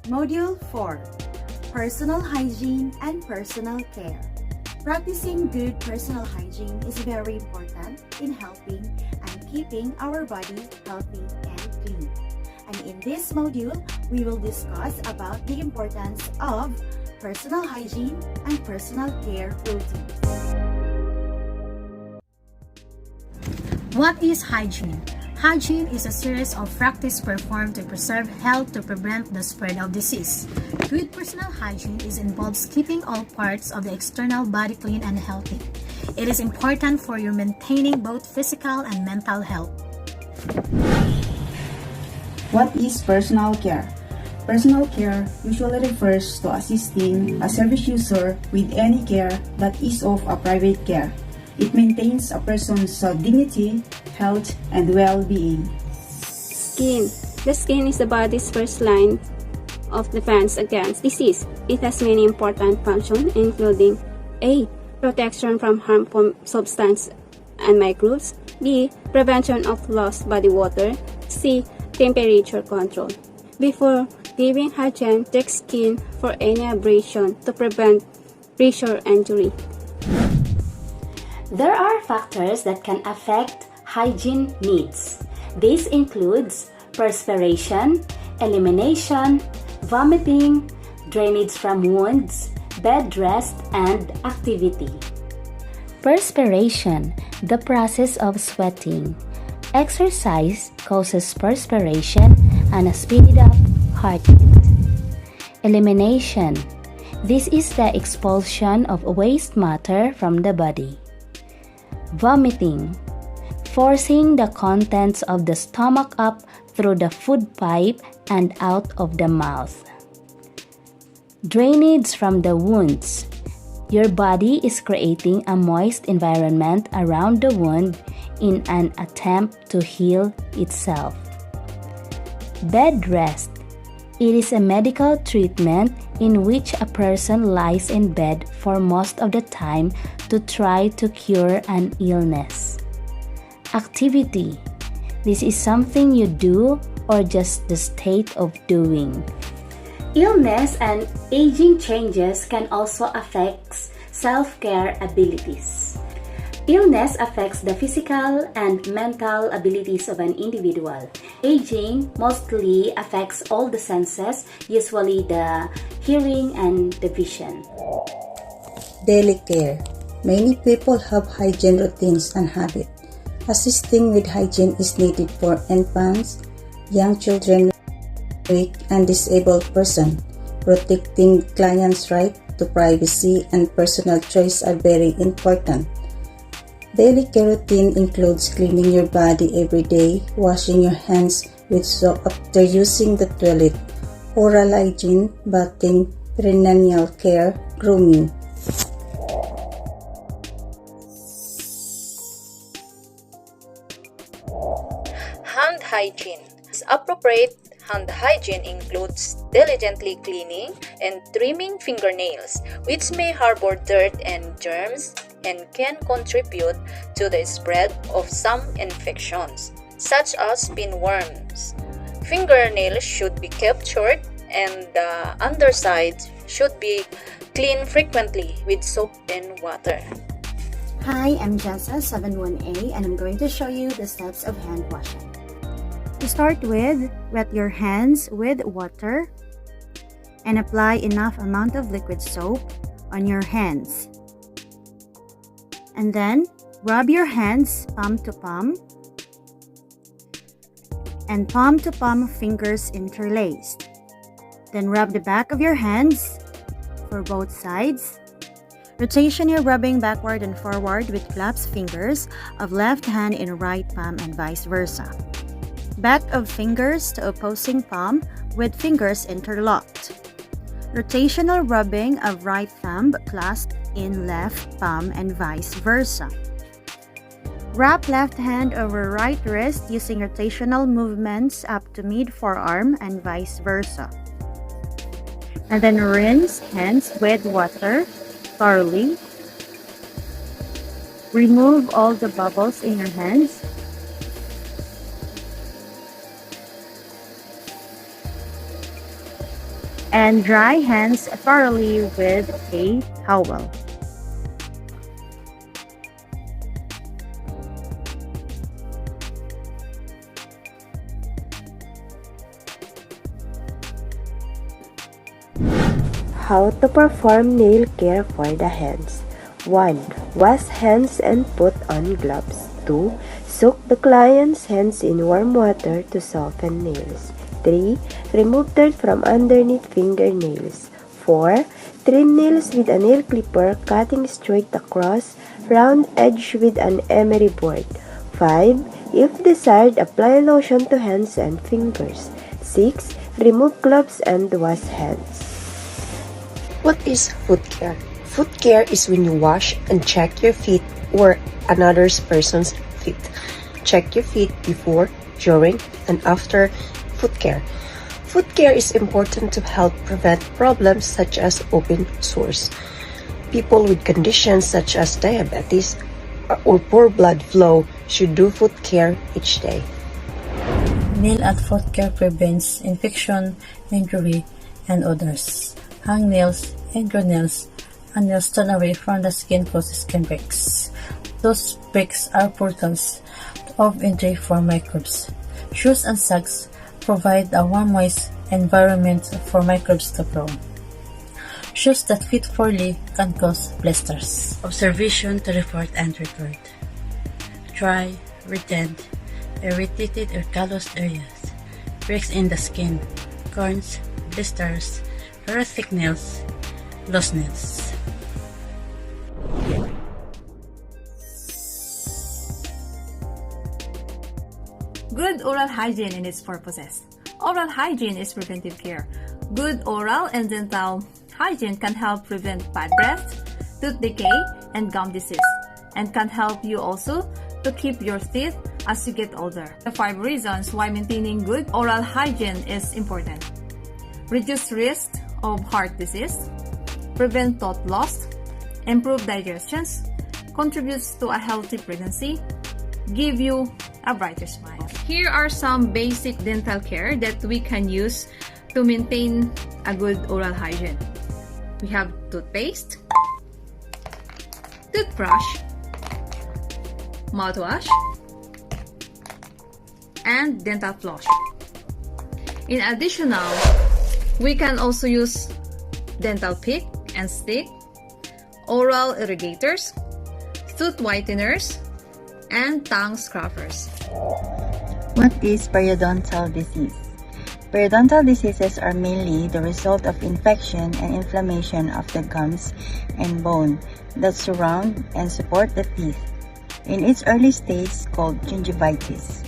Module 4. Personal Hygiene and Personal Care. Practicing good personal hygiene is very important in helping and keeping our body healthy and clean. And in this module, we will discuss about the importance of personal hygiene and personal care routines. What is hygiene? Hygiene is a series of practices performed to preserve health to prevent the spread of disease. Good personal hygiene involves keeping all parts of the external body clean and healthy. It is important for your maintaining both physical and mental health. What is personal care? Personal care usually refers to assisting a service user with any care that is of a private care. It maintains a person's dignity, health, and well-being. Skin. The skin is the body's first line of defense against disease. It has many important functions, including A. Protection from harmful substances and microbes. B. Prevention of lost body water. C. Temperature control. Before giving hygiene, check skin for any abrasion to prevent pressure injury. There are factors that can affect hygiene needs. This includes perspiration, elimination, vomiting, drainage from wounds, bed rest, and activity. Perspiration, the process of sweating. Exercise causes perspiration and a speeded up heartbeat. Elimination, this is the expulsion of waste matter from the body. Vomiting, forcing the contents of the stomach up through the food pipe and out of the mouth. Drainage from the wounds. Your body is creating a moist environment around the wound in an attempt to heal itself. Bed rest. It is a medical treatment in which a person lies in bed for most of the time to try to cure an illness. Activity. This is something you do or just the state of doing. Illness and aging changes can also affect self-care abilities. Illness affects the physical and mental abilities of an individual. Aging mostly affects all the senses, usually the hearing and the vision. Daily care. Many people have hygiene routines and habits. Assisting with hygiene is needed for infants, young children, weak and disabled persons. Protecting clients' right to privacy and personal choice are very important. Daily care routine includes cleaning your body every day, washing your hands with soap after using the toilet, oral hygiene, bathing, perineal care, grooming. Hand hygiene. Appropriate hand hygiene includes diligently cleaning and trimming fingernails, which may harbor dirt and germs and can contribute to the spread of some infections, such as pinworms. Fingernails should be kept short and the underside should be cleaned frequently with soap and water. Hi, I'm Jessa 71A and I'm going to show you the steps of hand washing. To start with, wet your hands with water and apply enough amount of liquid soap on your hands. And then, rub your hands palm to palm and palm to palm fingers interlaced. Then rub the back of your hands for both sides. Rotation your rubbing backward and forward with clasped fingers of left hand in right palm and vice versa. Back of fingers to opposing palm with fingers interlocked. Rotational rubbing of right thumb clasped in left palm and vice versa. Wrap left hand over right wrist using rotational movements up to mid forearm and vice versa. And then rinse hands with water thoroughly. Remove all the bubbles in your hands. and dry hands thoroughly with a towel. How to perform nail care for the hands. 1. Wash hands and put on gloves. 2. Soak the client's hands in warm water to soften nails. 3. Remove dirt from underneath fingernails. 4. Trim nails with a nail clipper, cutting straight across, round edge with an emery board. 5. If desired, apply lotion to hands and fingers. 6. Remove gloves and wash hands. What is foot care? Foot care is when you wash and check your feet or another person's feet. Check your feet before, during, and after foot care. Foot care is important to help prevent problems such as open sores. People with conditions such as diabetes or poor blood flow should do foot care each day. Nail at foot care prevents infection, injury, and odors. Hangnails, hydronails, and nails torn away from the skin cause skin breaks. Those breaks are portals of entry for microbes. Shoes and socks provide a warm, moist environment for microbes to grow. Shoes that fit poorly can cause blisters. Observation to report and report. Dry, reddened, irritated or calloused areas, breaks in the skin, corns, blisters, very thick nails, loose nails. Good oral hygiene and its purposes. Oral hygiene is preventive care. Good oral and dental hygiene can help prevent bad breath, tooth decay, and gum disease, and can help you also to keep your teeth as you get older. The 5 reasons why maintaining good oral hygiene is important. Reduce risk of heart disease, prevent tooth loss, improve digestion, contributes to a healthy pregnancy, give you a brighter smile. Here are some basic dental care that we can use to maintain a good oral hygiene. We have toothpaste, toothbrush, mouthwash, and dental floss. In addition, we can also use dental pick and stick, oral irrigators, tooth whiteners, and tongue scrubbers. What is periodontal disease? Periodontal diseases are mainly the result of infection and inflammation of the gums and bone that surround and support the teeth. In its early stage called gingivitis,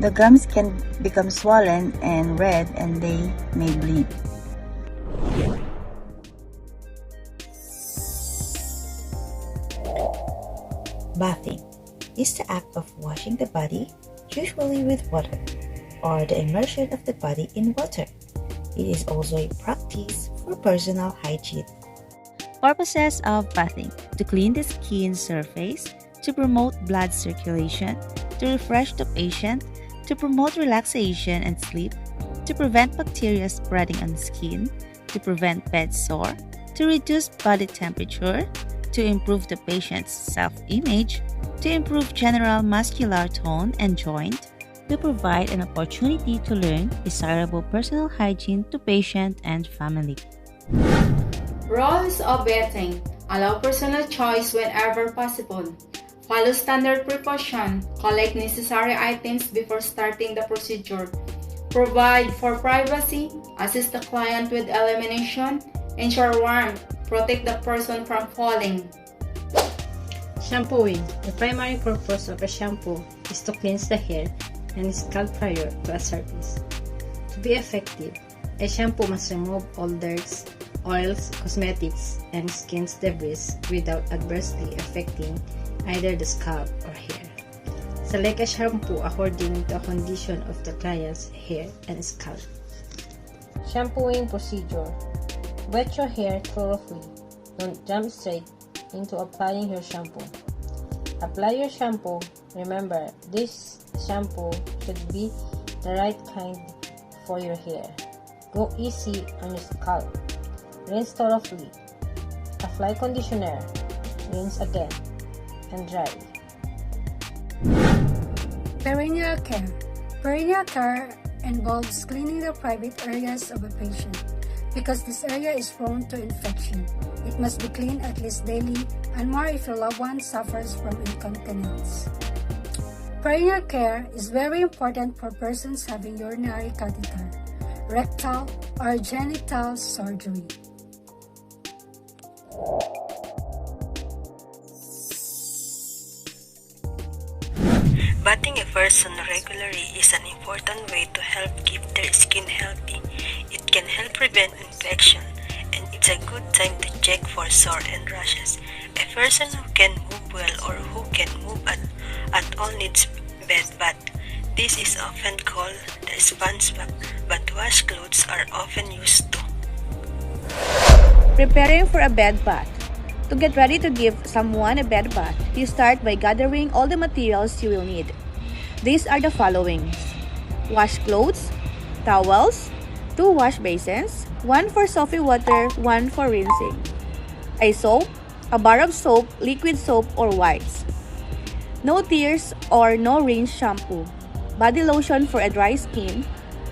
the gums can become swollen and red and they may bleed. Bathing is the act of washing the body, usually with water, or the immersion of the body in water. It is also a practice for personal hygiene. Purposes of bathing: to clean the skin surface, to promote blood circulation, to refresh the patient, to promote relaxation and sleep, to prevent bacteria spreading on the skin, to prevent bed sore, to reduce body temperature, to improve the patient's self-image, to improve general muscular tone and joint, to provide an opportunity to learn desirable personal hygiene to patient and family. Rules of bathing: allow personal choice whenever possible. Follow standard precaution. Collect necessary items before starting the procedure. Provide for privacy. Assist the client with elimination. Ensure warmth. Protect the person from falling. Shampooing. The primary purpose of a shampoo is to cleanse the hair and scalp prior to a service. To be effective, a shampoo must remove all dirt, oils, cosmetics, and skin debris without adversely affecting either the scalp or hair. Select a shampoo according to the condition of the client's hair and scalp. Shampooing procedure. Wet your hair thoroughly. Don't jump straight into applying your shampoo. Apply your shampoo. Remember, this shampoo should be the right kind for your hair. Go easy on your scalp. Rinse thoroughly. Apply conditioner. Rinse again. And dry. Perineal care. Perineal care involves cleaning the private areas of a patient. Because this area is prone to infection, it must be cleaned at least daily, and more if your loved one suffers from incontinence. Perineal care is very important for persons having urinary catheter, rectal or genital surgery. Bathing a person regularly is an important way to help keep their skin healthy. It can help prevent infection, and it's a good time to check for sore and rashes. A person who can move well or who can move at all needs bed bath. This is often called the sponge bath, but wash clothes are often used too. Preparing for a bed bath. To get ready to give someone a bed bath, you start by gathering all the materials you will need. These are the following: washcloths, towels, 2 wash basins, 1 for soapy water, 1 for rinsing, a soap, a bar of soap, liquid soap or wipes, no tears or no rinse shampoo, body lotion for a dry skin,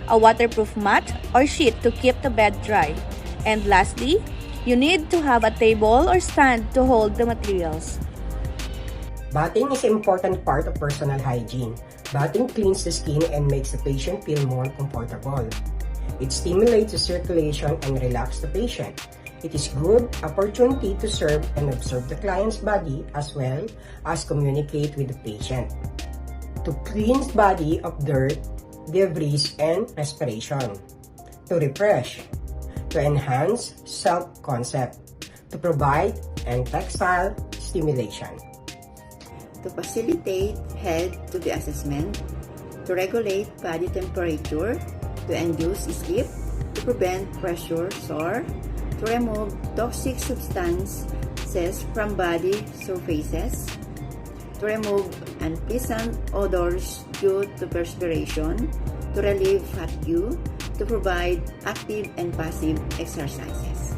a waterproof mat or sheet to keep the bed dry, and lastly, you need to have a table or stand to hold the materials. Bathing is an important part of personal hygiene. Bathing cleans the skin and makes the patient feel more comfortable. It stimulates the circulation and relaxes the patient. It is a good opportunity to serve and observe the client's body as well as communicate with the patient. To cleanse body of dirt, debris, and respiration. To refresh. To enhance self-concept, to provide and tactile stimulation. To facilitate head-to-the assessment, to regulate body temperature, to induce sleep, to prevent pressure sore, to remove toxic substances from body surfaces, to remove unpleasant odors due to perspiration, to relieve fatigue, to provide active and passive exercises.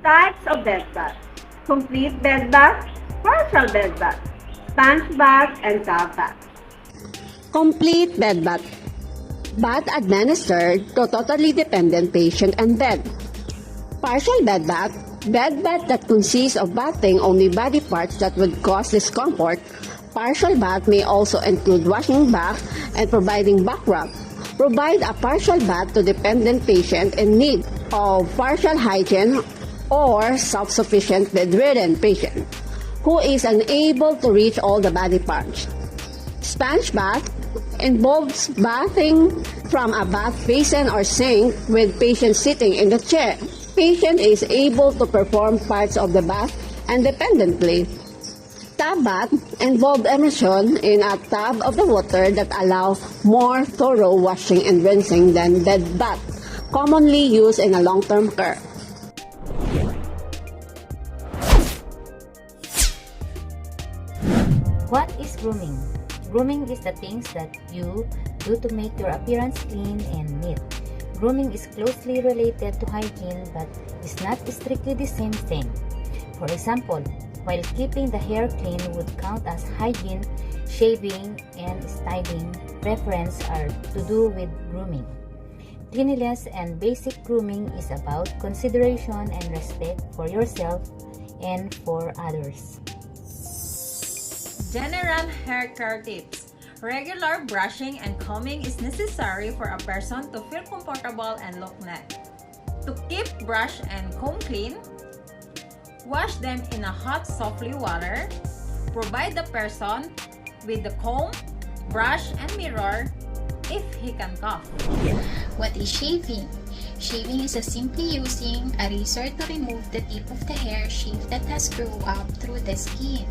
Types of bed bath: complete bed bath, partial bed bath, sponge bath, and towel bath. Complete bed bath. Bath administered to totally dependent patient and bed. Partial bed bath. Bed bath that consists of bathing only body parts that would cause discomfort. Partial bath may also include washing back and providing back rub. Provide a partial bath to dependent patient in need of partial hygiene or self-sufficient bedridden patient who is unable to reach all the body parts. Sponge bath involves bathing from a bath basin or sink with patient sitting in the chair. Patient is able to perform parts of the bath independently. Tub bath involves immersion in a tub of the water that allows more thorough washing and rinsing than bed bath, commonly used in a long-term care. What is grooming? Grooming is the things that you do to make your appearance clean and neat. Grooming is closely related to hygiene but is not strictly the same thing. For example, while keeping the hair clean would count as hygiene, shaving and styling preference are to do with grooming. Cleanliness and basic grooming is about consideration and respect for yourself and for others. General hair care tips. Regular brushing and combing is necessary for a person to feel comfortable and look neat. To keep brush and comb clean, wash them in a hot, softly water. Provide the person with the comb, brush, and mirror if he can cough. What is shaving? Shaving is simply using a razor to remove the tip of the hair sheath that has grew up through the skin.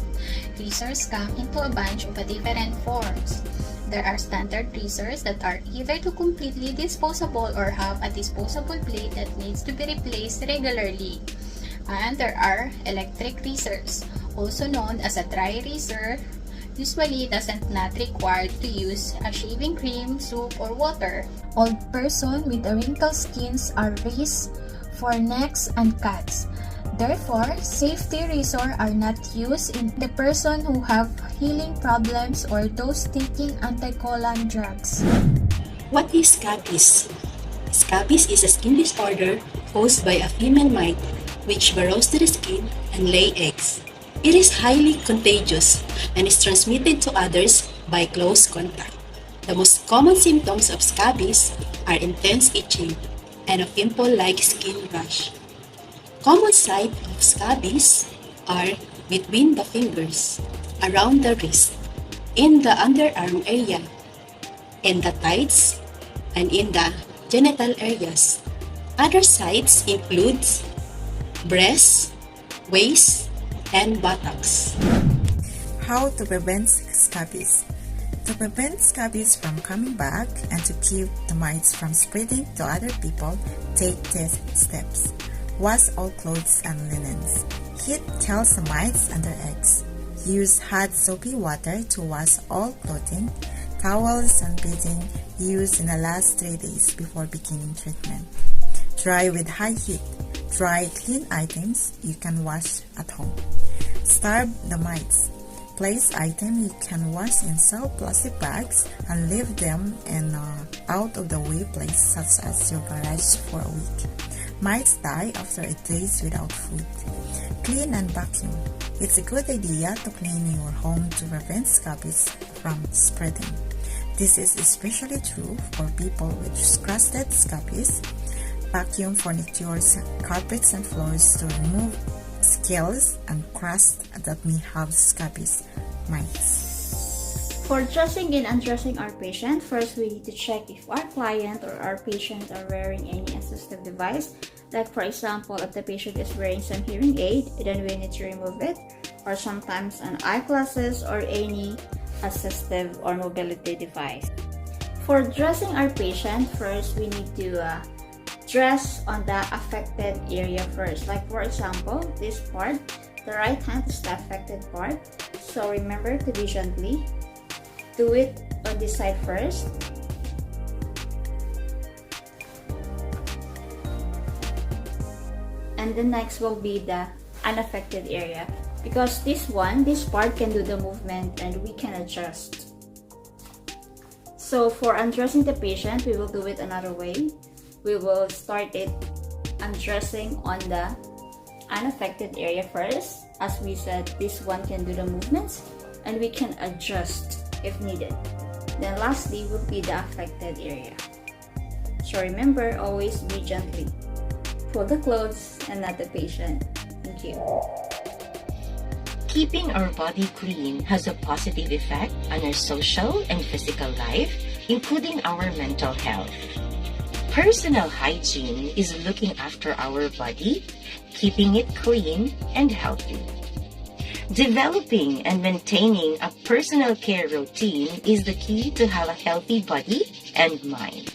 Razors come into a bunch of different forms. There are standard razors that are either completely disposable or have a disposable blade that needs to be replaced regularly. And there are electric razors, also known as a dry razor, usually doesn't not required to use a shaving cream, soap, or water. Old person with a wrinkled skins are raised for necks and cuts. Therefore, safety razor are not used in the person who have healing problems or those taking anticoagulant drugs. What is scabies? Scabies is a skin disorder caused by a female mite which burrows to the skin and lay eggs. It is highly contagious and is transmitted to others by close contact. The most common symptoms of scabies are intense itching and a pimple-like skin rash. Common site of scabies are between the fingers, around the wrist, in the underarm area, in the thighs, and in the genital areas. Other sites include breast, waist, and buttocks. How to prevent scabies? To prevent scabies from coming back and to keep the mites from spreading to other people, take these steps. Wash all clothes and linens. Heat kills the mites and their eggs. Use hot soapy water to wash all clothing. Towels and bedding used in the last 3 days before beginning treatment. Dry with high heat. Dry, clean items you can wash at home. Starve the mites. Place items you can wash in soft plastic bags and leave them in out-of-the-way place such as your garage for a week. Mites die after 8 days without food. Clean and vacuum. It's a good idea to clean your home to prevent scabies from spreading. This is especially true for people with crusted scabies. Vacuum furniture, carpets, and floors to remove scales and crust that may have scabies mites. For dressing in and undressing our patient, first we need to check if our client or our patient are wearing any assistive device. Like for example, if the patient is wearing some hearing aid, then we need to remove it. Or sometimes an eyeglasses or any assistive or mobility device. For dressing our patient, first we need to dress on the affected area first. Like for example, this part, the right hand is the affected part. So remember to be gently. Do it on this side first. And the next will be the unaffected area. Because this part can do the movement and we can adjust. So for undressing the patient, we will do it another way. We will start it undressing on the unaffected area first. As we said, this one can do the movements and we can adjust if needed. Then lastly will be the affected area. So remember, always be gently. Pull the clothes and not the patient. Thank you. Keeping our body clean has a positive effect on our social and physical life, including our mental health. Personal hygiene is looking after our body, keeping it clean and healthy. Developing and maintaining a personal care routine is the key to have a healthy body and mind.